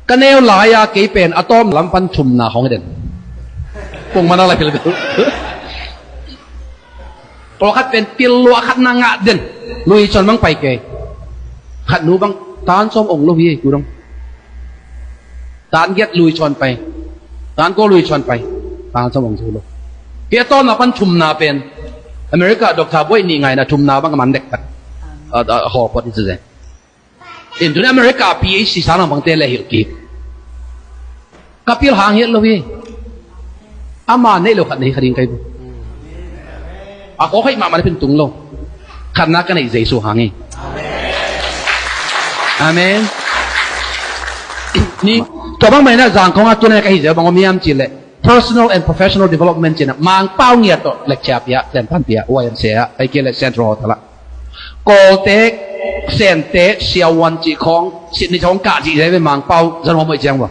กันเอวหลายเกี่ยเป็นอะตอมลำพันชุมนาของเด่นปุ่งมันอะไรเป็นตัวขัดเป็นปิลลัวขัดนางะเด่นลุยชนบังไปเกยขัดหนูบังตานส้มองลุยกูต้องตานเย็ดลุยชนไปตานก็ลุยชนไปตานส้มองสู้ลูกเกี่ยต้นมาพันชุมนาเป็นอเมริกาดอกทาบวยนี่ไงนะชุมนาบังกับมันเด็กตัดหอปอดที่สุดเลยอินโดนีเซียอเมริกาพีเอชซีสารบังเตะเลยหิวกีกับพิลหางเฮ็ดเลยอามาเนี่ยเราขัดนี่ขัดยังไงบุอาขอให้มามันเป็นตุงโลขัดนักกันไอ้เจสุหางเองอาเมนนี่ตัวบางไม่น่าจางของตัวนี้ก็ให้เจ้าบางมีอันจีเลย personal and professional development จีน่ะมังเป้าเงียตัวเล็กเชียบยะเซนพันเปียว่าอย่างเสียไอ้เกี่ยวกับเซนทรัลทละโกเตกเซนเตเชียวันจีของสิทธิของกาจีได้เป็นมังเป้าจะมองไม่แจ้งวะ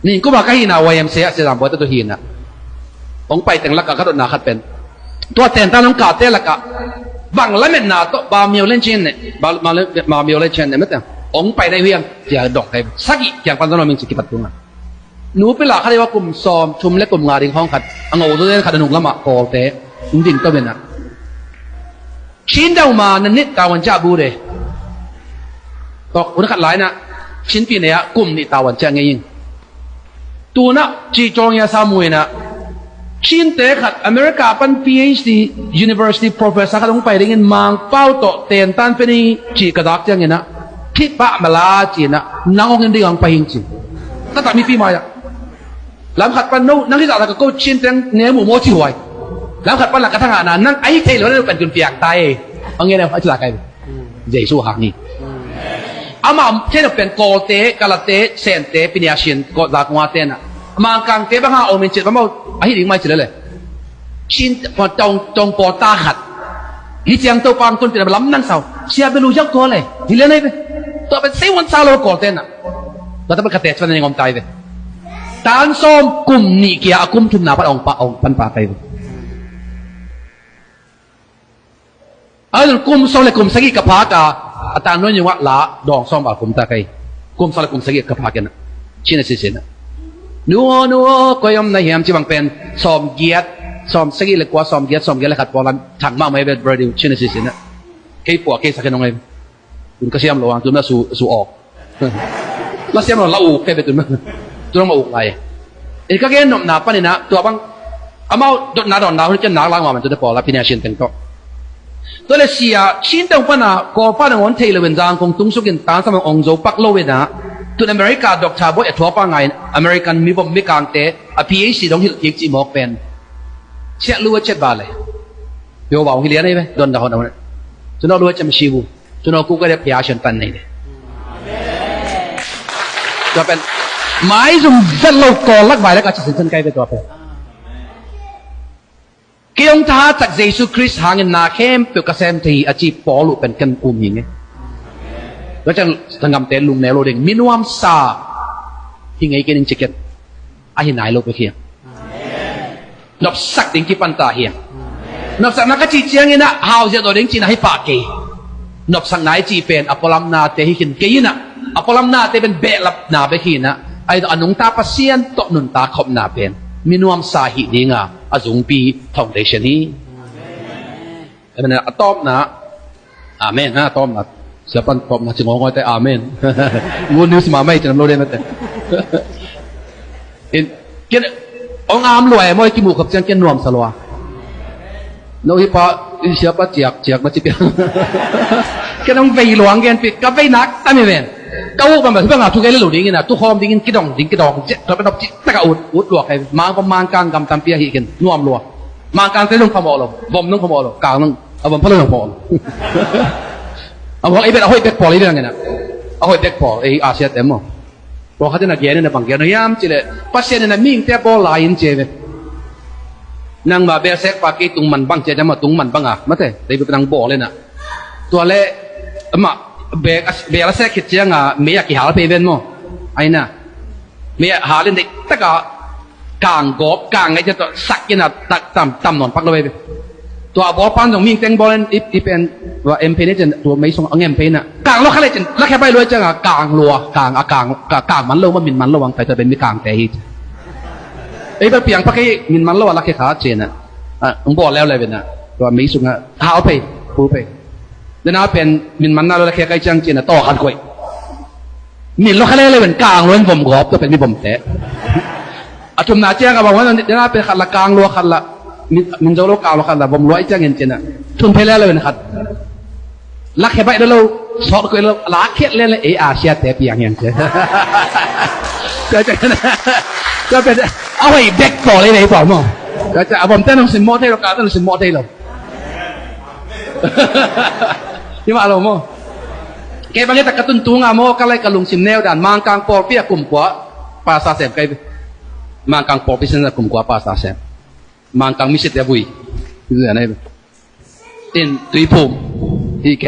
นี่ก็บอกให้นะว่าอย่างเสียเสียตามบทตัวหินนะองไปแต่งลักกะขัดหนาขัดเป็นตัวแต่งตั้งน้ำกาเตลักกะบังแล้วเม็ดหนาตัวบาเมียวเล่นเชนเนี่ยบาเมียวเล่นเชนเนี่ยไม่แต่องไปได้เวียงอย่าดอกได้สักอีกอย่างปันตอนมีสิกิปัดตรงนั้นหนูเป็นหลักเขาเรียกว่ากลุ่มซอมชุมและกลุ่มงาดิงห้องขัดอังโง่ตัวเล่นขัดหนุกละหมาโกเตจริงๆก็เป็นนะชิ้นเดามานั่นนิดตาวันจ้าบูเดตอกอุณขัดหลายนะชิ้นปีเนี่ยกลุ่มนี่ตาวันจ้าไงยิงตัวน่ะจีจงยาสามุยนะชิ้นเตะขัดอเมริกาเป็น PhD University Professor ขัดลงไปได้เงินมังเป้าโตเตียนตันเป็นจีกระดักจังเงี้ยนะคิดปะมาลาจีนะนั่งเอาเงินได้ยังไปจริงๆก็แต่มีปีใหม่อะหลังขัดปันนู้นั่งที่ตลาดก็ชิ้นเตียงเนื้อหมูโมจิหวยหลังขัดปันหลักกระทั่งอ่านนั่งไอ้เทลแล้วเป็นคนเปียกตายเอาเงี้ยนะไอ้ฉลาดไงเจสู้หางนี่อามาเช่นเป็นโกเตกาลเตเซนเตปิญญาชินกอดากงวาเตนะมังกังเตบ้างฮะโอเมนจิตบ้างเอาไอ้ที่ดิ้งไม่จิตเลยชินพอจงปอตาหัดฮิเจียงตัวปังคนเป็นล้ำนั่งเสาเสียไปรู้จักตัวเลยฮิเลนไอ้ไปตัวเป็นเซวันซาโลโกเตนะเราต้องไปขัดเตะชนในงอมตายเลยตานส้มกลุ่มนี่เกียร์กลุ่มทุนนาพันองปะองพันปาไปกลุ่มโซเลกลุ่มสกิกับพากาอาตานนู้นยังว่าละดองซ้อมบาคุมตาไกกุมสารกุมสกิกับพากันนะชินสิสินะนัวก็ยอมในเหียมที่บางเป็นซ้อมเกียรซ้อมสกิเล็กกว่าซ้อมเกียรเลยขัดบอลถังมาไม่เป็นบริวชินสิสินะเคยปวดเคยสักน้องเลยคุณก็เสียมระวังตัวน่าสู้ออกแล้วเสียมเราอูเคยไปตัวต้องมาอูอะไรอีกก็แค่หนมหนาปะนี่นะตัวบางอามาดนหนาดอนหนาที่จะหนาล้างมามันจะได้พอแล้วพินาชินเต็งโตตัวเลเซียชิ้นเดียวกันนะก็ป้าในวันเทเลวินจางคงตุ้งสุกินตาสมัยองโจปักโลเวนะตัวอเมริกาดอกชาบอยทั่วไปไงอเมริกันมีบ่มีกางเตะพีเอชต้องหิลยิกจีมอกเป็นเชื่อรู้ว่าเช็ดบาเลยเดี๋ยวบอกฮิเลียนได้ไหมโดนด่าคนนั้นจนเรารู้ว่าจะไม่ชิวจนเรากูก็ได้พยาชันตันนี่จะเป็นไม้ซุ่มเส้นโลกก่อลักใบแล้วก็จะสินเส้นไกลไปตัวเป็นเกี่ยงท่าจากเยซูคริสต์หาเงินนาเข้มเปิดกระแสมทีอาชีพปอลุเป็นกันกุมอย่างนี้แล้วจะทางกำเตลุงแนวโลเด้งมินวามซาที่ไงกินจิกเก็ตอาหินายโลกไปเฮียนบสักดิ้งที่ปันตาเฮียนบสักนักจีเจียงเงี้ยนะฮาวเจตัวดิ้งจีน่าให้ปากเกยนบสักนายจีเป็นอพอลัมนาเตหินเกยนะอพอลัมนาเตเป็นเบลับนาไปหินะไอ้ตัวอนุงตาปัสเซียนตกนุนตาขบนาเป็นมินวามซาหิดิ้งอ่ะอาจุงปีฟาวเดชันนี้ไอ้มันอะตอมนะอาเมนนะตอมนะsiapa pop nasi ngomong itu amin. Munus mama itu nampak dia nanti. Kena orang am luai mau kimu kapsian kena nuam salwa. Noi pak siapa ciak macam tu. Kena orang vei luang kena pik, kau vei nak, tapi men. Kau kan betul nggak tuh kali lu dingin na, tuh hom dingin kidong, tapi nak tak kau ud luak kau, mang pemangkang gam tampia hikin, nuam luak. Mangkang tu nung kamu lo, bom nung kamu lo, kang nung, abang perlu nung kamu. เอาไอ้เป็นเอาให้เด็กพอเลยเรื่องไงนะเอาให้เด็กพอไอ้อาเซียนเต็มมั้งเพราะเขาจะนักเรียนในบางเรียนยามจีเลยปัสเซียนในมิ่งแต่ก็หลายอินเจเวนั่งมาเบลเซ็กปากีตุงมันบังเจจะมาตุงมันบังอ่ะมาเถอะแต่เป็นนั่งบ่อเลยนะตัวเล่มาเบลเซ็กคิดยังอ่ะไม่อยากหาไปเป็นมั้งไอ้น่ะไม่อยากหาเล่นเด็กแต่ก็กางกบกางไอ้จะตัวสักยันอ่ะตักต่ำนอนพักเลยไป ตัวบอลปันตรงมีเต็งบอลอีเป็นว่าเอ็มเพนี่จะตัวไม่ส่งเอ็มเพน่ะกลางโลกอะไรจะแล้วแค่ไปเลยจังอ่ะกลางรัวกลางกลางมันโลมันมินมันระวังแต่จะเป็นมีกลางแต่ฮิตไอ้แบบเปียงพักไอ้มินมันระวังแล้วแค่ขาเจนอ่ะผมบอกแล้วเลยเป็นอ่ะตัวไม่ส่งอ่ะหาไปพูไปแล้วน่าเป็นมินมันน่าแล้วแค่ใกล้จังเจนอ่ะต่อกันกวยมินโลกอะไรเลยเป็นกลางล้วนผมกอบตัวเป็นมีผมแต่อาจุมนาเจ้าก็บอกว่าเนี่ยน่าเป็นขัดละกลางรัวขัดละmình dấu lâu cao là khăn là vòng lõi trang trên ạ thun phải lên khăn lắc hệ vậy đó lâu sọt cười lâu lá khét lên lại Asia té piang hiện chứ choเป็นเอาไว้แบกต่อเลยไหนบอกมั้งจะผมเต้นต้องสิมอเทเราการต้องสิมอเทเราที่ว่าเรามั้งแกบางทีตะกระตุ้นตัวงามก็เลยกระลุงสิมแนวด่านมังกรปอเปียกลุ่มกว่าภาษาเสพไกมังกรปอพิเศษกลุ่มกว่าภาษาเสพมังกังมิสิตเดบุยคืออะไรตินตุยภูมิที่แก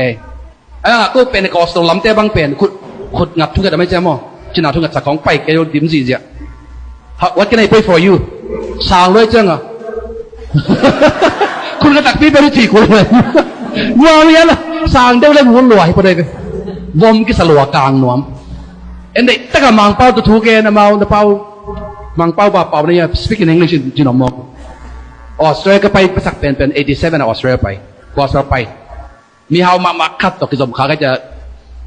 ก็เป็นกอสโตลัมเตบังเป็นขุดงับทุกอย่างไม่ใช่มั้งจีน่าทุกอย่างจากของไปแกโดนดิ้มสิเจ้า What can I pay for you สางเลยจังอ่ะคุณกระตักพี่ไปที่คุณเลยงอเนี้ยล่ะสางเดี๋ยวเล่นหัวลอยไปเลยวอมกิสลัวกลางหนวมเอ็นเด็กตั้งแต่มังเป้าตัวทูเกนมาเป้ามังเป้าบ่าเป้าเนี่ย speak in English จีน่ามองออสเตรเลียก็ไปภาษาเป็น87ออสเตรเลียไปออสเตรเลียไปมีเฮามาคัดต่อกิจสมขาก็จะ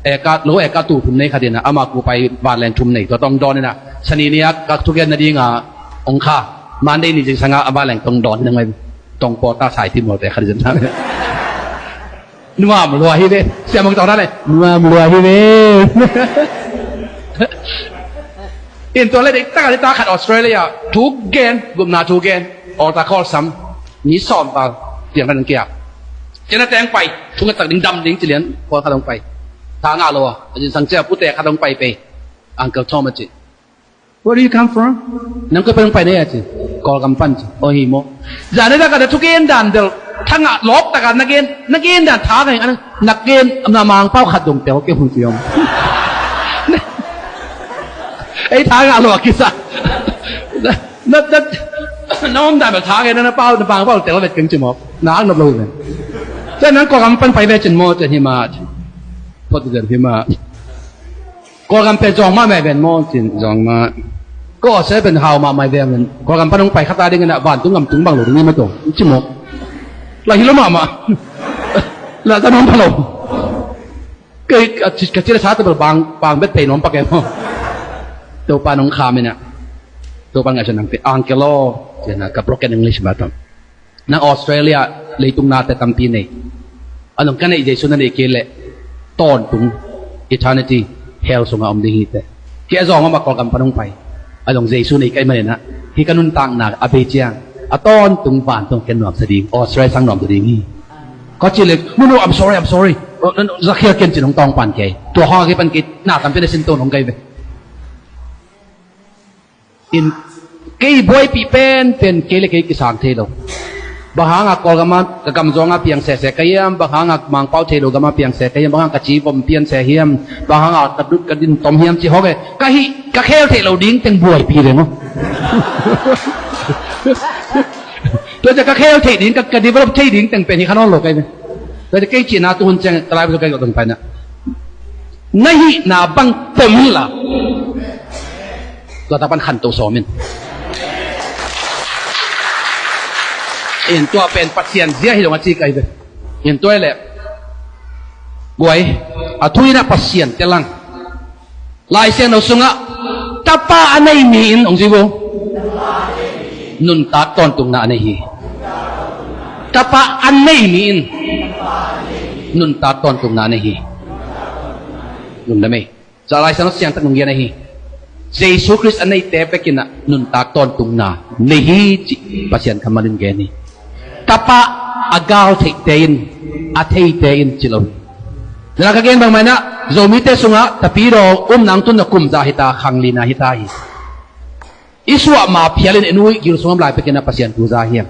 เอการู้เอกาตู่พุ่มในคดีนะเอามากูไปบานแลนชุมในก็ต้องดอนนี่นะชนีนี้ก็ทุกอย่างนาดีงาองค่ามันได้นี่จึงสังอาบานแลนต้องดอนยังไงต้องปอตาสายที่หมดแต่คดีนั้นนัวมันรัวฮิเวเสียมึงตอนนั้นเลยนัวมันรัวฮิเวอินตัวเล็กตั้งแต่ตาขัดออสเตรเลียทุกเกณฑ์บุมนาทุกเกณฑ์ออกตาคอซ้ำนี้สอนตาเตียงกันเกี่ยวจะน่าแตงไปทุกตักดิ้งดำดิ้งจีเลียนพอขาลงไปทางอาโลอาจารย์สังเจ้าผู้แต่ขาลงไปอังเกิลทอมจิ Where do you come from นั่นก็เป็นไปได้จิกอลกัมปันจิโอฮิโมจานนี้ถ้าเกิดทุกเกณฑ์ดันเดียวทั้งอ่ะลบแต่กันนักเกณฑ์ดันท้ากันอันนั้นนักเกณฑ์นามางเป้าขัดดงเตียวเกี่ยวหุ่นเตียวไอ้ท้ากันหลอกกิซ่านั่นน้องได้แบบท้ากันนะเป้าบางเป้าแต่ว่าเป็นเก่งจมูกน้าหนบลูเลยจากนั้นก็กำปั้นไปเวชโมจะหิมะพอจะหิมะก็กำเป็นจองมาไม่เป็นโมจินจองมาก็ใช้เป็นหาวมาไม่ได้เงินก็กำปั้นลงไปขัดตาได้เงินบ้านตุ้งกำตุ้งบางหลุดนี่ไม่ตรงจมูกเราหิละมาแล้วจะน้องพะโล้ก็กระเจี๊ยบช้าแต่บางเบ็ดเพย์น้องปากแก้วตัวปลาน้องคามิเนี่ยตัวปังอาจจะนั่งเป็นอังเกโลเจนะกับ broken English มาตอนนั่งออสเตรเลียเลยตุงนาแต่ตั้มปีนี้อันนั้นกันไอ้เจสุนันเอเกลเลยต้นตุง eternity hell ส่งมาอมดีแต่แค่จองมาบอกกันปนงไปอันนั้นเจสุนันเอเกลมาเลยนะที่กันนุ่นตังนักอเบเจียงอันต้นตุงบ้านต้องแกนหนอมสดีออสเตรเลียสังหนอมสดีนี่ก็เจเลยนู่น I'm sorry นั่นจะเขียนเกินจีนของตองปานแกตัวห้องแกปันแกหน้าตั้มเป็นเส้นต้นของแกเลยอินเกี่ยบอยปีเป็นเกี่ยเล็กกิสานเทโลบางครั้งกอลกามันกำจงเพียงเสกเยี่ยมบางครั้งมังเป้าเทโลกามาเพียงเสกเยี่ยมบางครั้งกะจีบอมเพียงเสกเยี่ยมบางครั้งกระดุดกระดินตอมเยี่ยมจีฮอกเลยกะแค่เทโลดิ้งเต็งบวยปีเลยมั้งตัวจะกะแค่เทดิ้งกะดีว่าเทดิ้งเต็งเป็นที่ขนมโลกไงเนี่ยตัวจะเกี่ยจีน่าตุนจังตรายไปตัวไกลก็ต้องไปนะนี่น่าบังเต็มละเราต้องปันขันตัวสอมินเห็นตัวเป็นปัจเจียนเสียให้ลงมาจีกันเลยเห็นตัวแหละบวยอาทุยนะปัจเจียนเจลังลายเส้นเราสุงะตาป้าอันไหนมีอินองค์สิบุนุนตาตอนตุงนะอันไหนฮีตาป้าอันไหนมีอินนุนตาตอนตุงนะอันไหนฮีนุนได้ไหมจะลายเส้นเราเสียงตั้งนงเยียนไหนฮีYesus Kristus anai tepe kina nun takton tungna nehi pasien kamarin geni tapa agaw tein tein cilon dala kagen bang mana zomite sunga tapiro nang tun kum zahita khanglina hitai iswa ma phialin enui gil sungam lai pekina pasien tu zahiam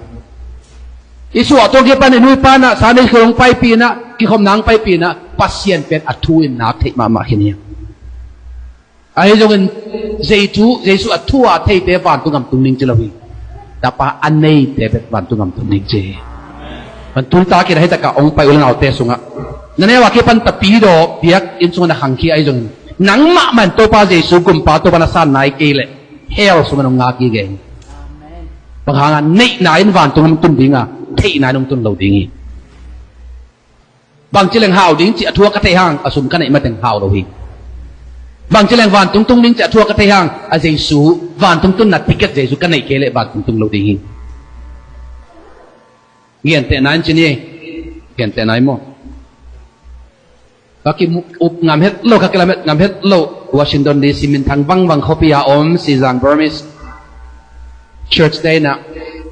iswa to ge pan enui pana sane khong pai pina ki khom nang pai pina pasien pet athuin na thei ma hinia ai jong Yesu atua thei te van tu ngam tung ning chilawi tapa anei te bet van tu ngam tung ning che มันทุนตาคิดให้ตะกะองไปอุลเอาเตสุงะนั่นเองว่าแค่ปันตะปีโดเบียกอินสุงนะขังขี้ไอจงหนังมะมันตัวป้าเจสุกุมป้าตัวปนัสานนายเกลเลยเฮลสุมันงากีเกงบางครั้งนี่นายวันตรงนั้นตุนดิ้งอ่ะที่นายนงตุนเราดิ้งบางทีแรงหาวดิ้งจะทั่วกระเทยางอสุมกันไหนมาแต่งหาวเราหิบางทีแรงวันตรงดิ้งจะทั่วกระเทยางอาเจสุวันตรงนัดติกเจสุกันไหนเกลเลยวันตรงเราดิ้งเงียนแต่นั้นจีนี่เงียนแต่ไหนมั่งก็คิดอุบงามเฮ็ดโลกกิลเมตรงามเฮ็ดโลกวอชิงตันดีซีมินทางบังคอปิยาอมซีซังบอร์มิสเชิร์ชเดย์นะ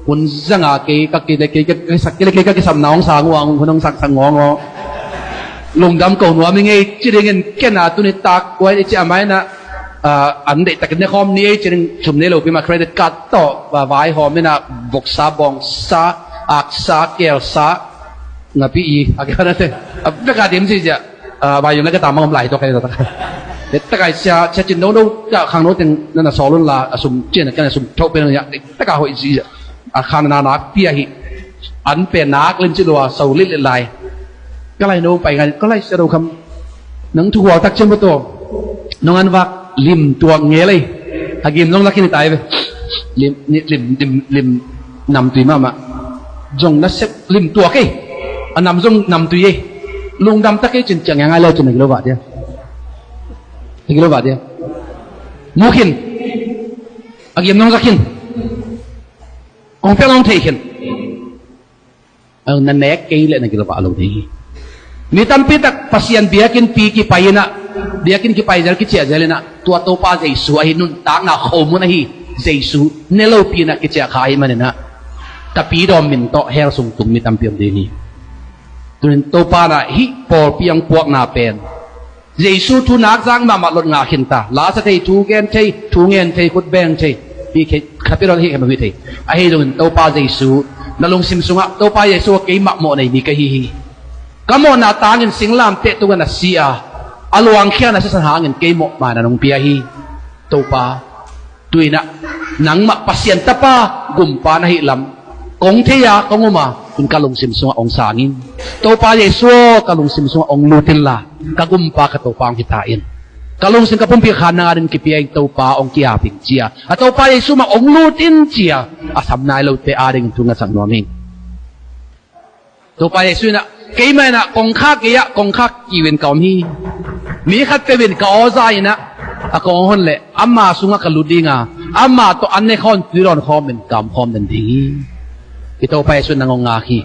คุณจังอาเกก็กิเลกสักกิเลกก็สำน้องสางวงคุณน้องสักสังงอลงดำก่อนว่าไม่ไงจีเรื่องแค่นาตุนิตากไว้จะไม่นะอันเด็กแต่กันในคอมนี้จีเรื่องชุมนี้เราพิมาเครดิตการ์ดต่อว่าไว้หอมไม่นะบกซาบองซาอักซาเกลซาngapi agak ada teh apa kata dia sih ya bayu nak kata mau melai tu kayak tuแต่ก็จะจินโน้ตจะข้างโน้ตเป็นนั่นน่ะสอนละสมเจนกันสมทบเป็นอย่างแต่ก็หัวจีข้างนานักเปียหิอันเป็นนักเล่นจิโร่สาวเล่นอะไรก็เลยโน้ไปกันก็เลยจะดูคำหนังถั่วตักเชื่อมตัวน้องอันวักลิมตัวเงี้ยเลยหากิมน้องลักขินตายไปลิมนี่ลิมนำตัวมาจงนัดเซฟลิมตัวกี่อันนำจงนำตัวยี่ลงดำตะกี้จินจังยังไงเลยจนกิโลบาทเดียวกิโลบาทเดียวmungkin agi yang nongsakin kongpel nong teikin ang nanek kaile na giloba alo dehi nitampi tak pasien biakin pi ki payina biakin ki payjar ki chia jalena tua to pa jaisu ahinun tak na khomu na hi jaisu nelo pi na ki chia khai manena tapi dom min to her sung tum nitampi om dehi tunin to pa na hi por piang puak na pen Yesu tu nak zang ma malot nga kinta la sa thei tu gen thei tu ngen thei kut beng thei pi ke kapirol hi ka mi thei a hi dong to pa Yesu na long sim sunga to pa Yesu ke ma mo nei ni ka hi hi kamo na tangin singlam te tu na sia aluang khia na sa san hangin ke mo ma na nong pia hi to pa tuina nang ma pasien ta pa gum pa na hi lam kong theya konguma kun kalong sim sunga ong sangin to pa Yesu kalong sim sunga ong lutilla kagumpa ka topang hitain kalong sin kapumpi khana rin kipiay topa ong kiaping chia at topa Yesu ma ong lutin chia asam na lo te aring tunga sang noming topa Yesu na kay may na kong kha kiwin kaum hi mi khat pe win ka ozai na akong hon le amma sunga kaludinga amma to anne khon tiron khom men kam khom den ding ito pa Yesu nangong ngaki